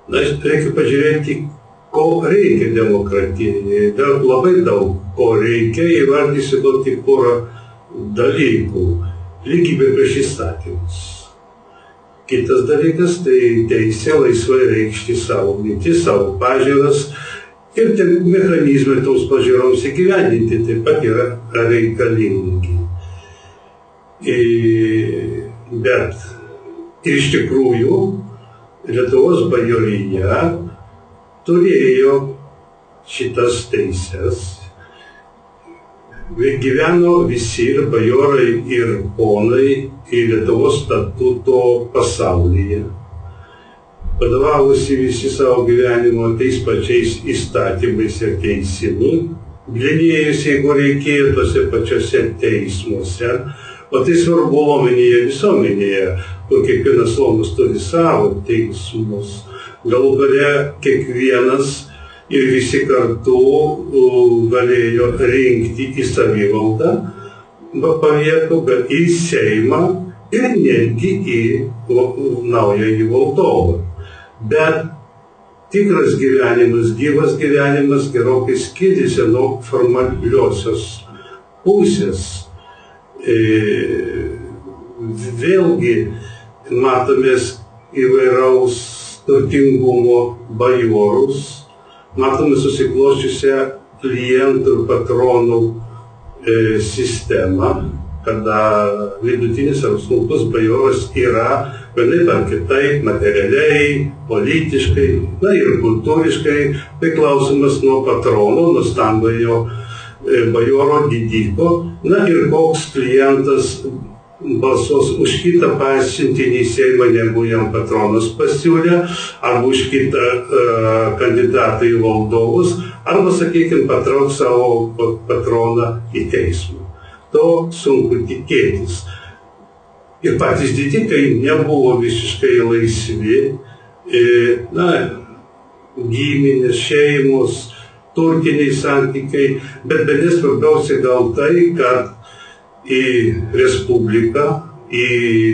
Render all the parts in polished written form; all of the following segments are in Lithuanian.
Na, reikia pažiūrėti, ko reikia demokratijai. Labai daug ko reikia, įvardysiu gal tik porą dalykų. Lygybė prieš įstatymus. Kitas dalykas tai teisė laisvai reikšti savo mintis, savo pažiūras ir tie mechanizmai toms pažiūroms įgyvendinti taip pat yra reikalingi. Bet iš tikrųjų Lietuvos bajorija turėjo šitas teises. Gyveno visi ir bajorai, ir ponai į Lietuvos statuto pasaulyje. Vadovavusi visi savo gyvenimo tais pačiais įstatymais ir teisimu, glinėjusi, jeigu reikėjo, tose pačiose teismuose. O tai svarbu luomenėje visuomenėje, kur kiekvienas luomas turi savo teismus. Galų gale kiekvienas ir visi kartu galėjo rinkti į savivaldą, pavietų, bet į Seimą ir netgi į naująjį valdovą. Bet tikras gyvenimas, gyvas gyvenimas gerokai skiriasi nuo formaliosios pusės. Vėlgi matomės įvairaus turtingumo bajorus, matome susiklosčiusią klientų ir patronų sistemą, kada vidutinis ar smulkus bajoras yra vienaip ar kitaip materialiai, politiškai, na ir kultūriškai priklausomas nuo patrono, nuo stambiojo bajoro didiko, na ir koks klientas balsuos už kitą pasiuntinį į Seimą, negu jam patronas pasiūlė, arba už kitą kandidatą į valdovus, arba, sakykime, patrauks savo patroną į teismą. To sunku tikėtis. Ir patys didikai nebuvo visiškai laisvi, na, giminės, šeimos, turtiniai santykiai, bet bene svarbiausia gal tai, kad į Respubliką, į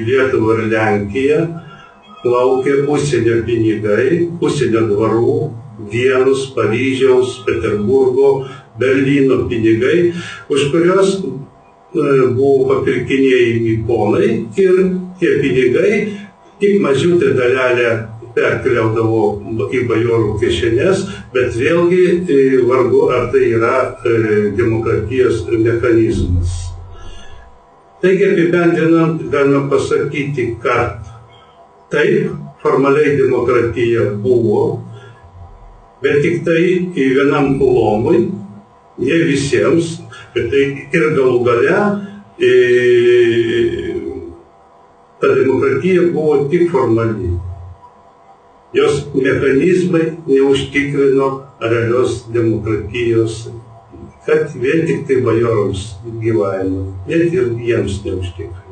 Lietuvą ir Lenkiją plaukė užsienio pinigai, užsienio dvarų, Vienos, Paryžiaus, Peterburgo, Berlyno pinigai, už kurios buvo papirkinėjami ponai ir tie pinigai tik mažiutę dalelę perkeliaudavo į bajorų kišenes, bet vėlgi vargu ar tai yra demokratijos mechanizmas. Taigi apibendrinant, galima pasakyti, kad taip, formaliai demokratija buvo, bet tik tai vienam luomui, ne visiems, bet tai ir galų gale ta demokratija buvo tik formali. Jos mechanizmai neužtikrino realios demokratijos, kad vien tik tai bajorams gyvavimo, net ir jiems neužtikrino.